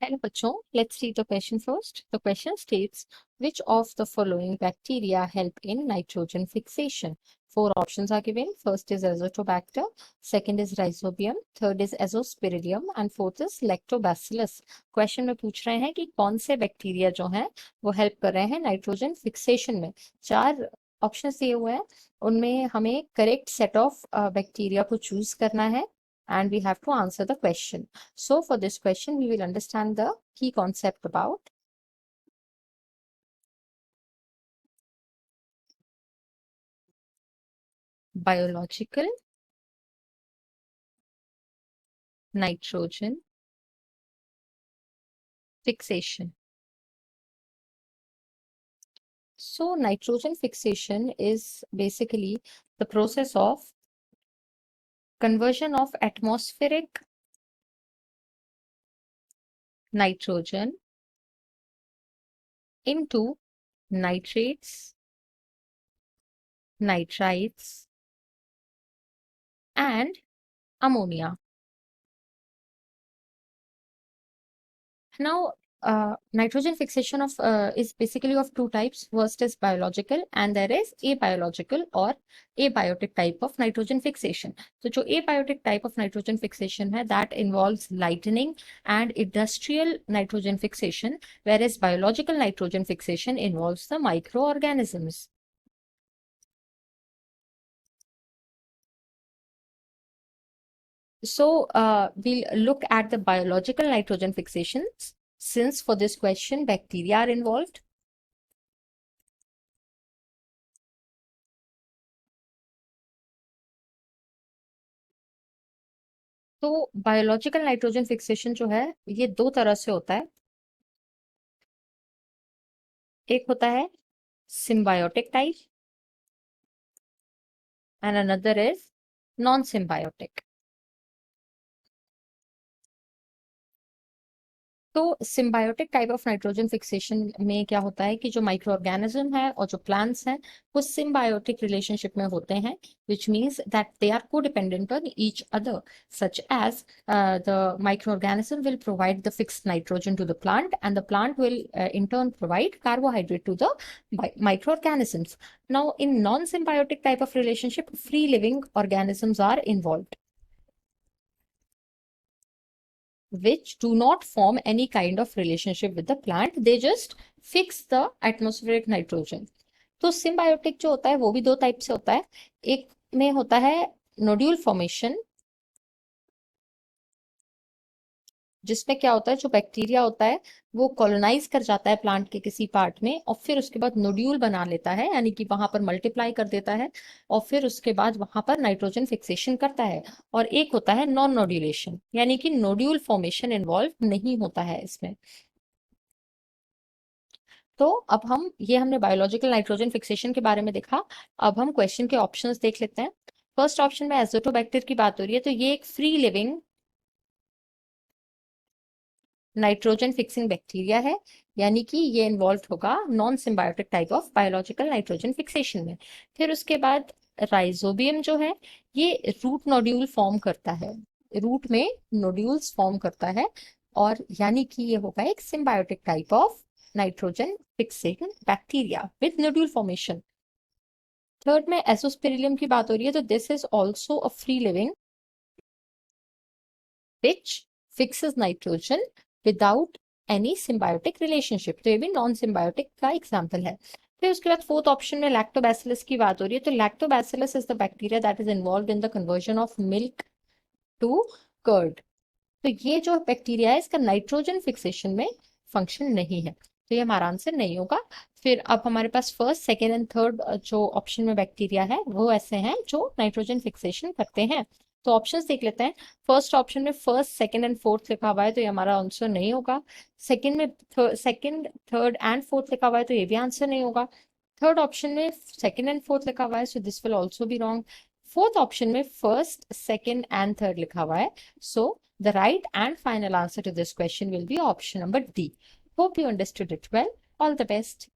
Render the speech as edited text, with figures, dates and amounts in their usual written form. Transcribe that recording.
Hello बच्चों, let's read the question first. The question states, which of the following bacteria help in nitrogen fixation? Four options are given. First is Azotobacter, second is Rhizobium, third is Azospirillum and fourth is Lactobacillus. Question में पूछ रहे हैं कि कौन से bacteria जो हैं वो हेल्प कर रहे हैं नाइट्रोजन फिक्सेशन में। चार ऑप्शन दिए हुए हैं, उनमें हमें करेक्ट सेट ऑफ बैक्टीरिया को चूज करना है and we have to answer the question. So for this question, we will understand the key concept about biological nitrogen fixation. So nitrogen fixation is basically the process of conversion of atmospheric nitrogen into nitrates, nitrites, and ammonia. Now, nitrogen fixation of is basically of two types. First is biological and there is abiological or abiotic type of nitrogen fixation. So जो abiotic type of nitrogen fixation है, that involves lightning and industrial nitrogen fixation, whereas biological nitrogen fixation involves the microorganisms. So we'll look at the biological nitrogen fixations. Since for this question bacteria are involved, तो biological nitrogen fixation जो है ये दो तरह से होता है। एक होता है symbiotic type and another is non symbiotic. तो symbiotic type of nitrogen fixation में क्या होता है कि जो माइक्रो ऑर्गेनिज्म है और जो प्लांट्स हैं वो सिम्बायोटिक रिलेशनशिप में होते हैं, which means that they are codependent on each other, such as the microorganism will provide the fixed nitrogen to the plant and the plant will in turn provide carbohydrate to the microorganisms. Now in non-symbiotic type of relationship, free living organisms are involved which do not form any kind of relationship with the plant, they just fix the atmospheric nitrogen. तो symbiotic जो होता है वो भी दो type से होता है। एक में होता है नोड्यूल फॉर्मेशन, जिसमें क्या होता है जो बैक्टीरिया होता है वो कॉलोनाइज कर जाता है प्लांट के किसी पार्ट में और फिर उसके बाद नोड्यूल बना लेता है, यानी कि वहां पर मल्टीप्लाई कर देता है और फिर उसके बाद वहां पर नाइट्रोजन फिक्सेशन करता है। और एक होता है नॉन नोड्यूलेशन, यानी कि नोड्यूल फॉर्मेशन इन्वॉल्व नहीं होता है इसमें। तो अब हमने बायोलॉजिकल नाइट्रोजन फिक्सेशन के बारे में देखा। अब हम क्वेश्चन के ऑप्शंस देख लेते हैं। फर्स्ट ऑप्शन में एजोटोबैक्टर की बात हो रही है, तो ये एक free living nitrogen fixing bacteria है, यानी कि ये इन्वॉल्व होगा non symbiotic type of biological nitrogen fixation में। फिर उसके बाद राइजोबियम जो है ये रूट नोड्यूल फॉर्म करता है, रूट में नोड्यूल्स फॉर्म करता है और यानी कि ये होगा एक symbiotic type of nitrogen fixing bacteria with nodule formation. Third में एसोस्पेरिलियम की बात हो रही है, तो this is also a free living which fixes nitrogen without any symbiotic relationship, तो ये भी नॉन सिम्बायोटिक का एग्जाम्पल है। फिर उसके बाद फोर्थ ऑप्शन में लैक्टोबैसिलस की बात हो रही है, तो lactobacillus is the bacteria that is involve in the conversion of milk to curd. तो ये जो बैक्टीरिया है इसका नाइट्रोजन फिक्सेशन में फंक्शन नहीं है, तो ये हमारा आंसर नहीं होगा। फिर अब हमारे पास फर्स्ट सेकेंड एंड थर्ड जो ऑप्शन में बैक्टीरिया है वो ऐसे हैं जो नाइट्रोजन फिक्सेशन करते हैं। तो ऑप्शंस देख लेते हैं। फर्स्ट ऑप्शन में फर्स्ट सेकेंड एंड फोर्थ लिखा हुआ है, तो ये हमारा आंसर नहीं होगा। सेकेंड में सेकेंड थर्ड एंड फोर्थ लिखा हुआ है, तो ये भी आंसर नहीं होगा। थर्ड ऑप्शन में सेकेंड एंड फोर्थ लिखा हुआ है, so this will also be wrong. Fourth option में फर्स्ट सेकेंड एंड थर्ड लिखा हुआ है, सो the right and final answer to this question will be option number D. Hope you understood it well. All the best.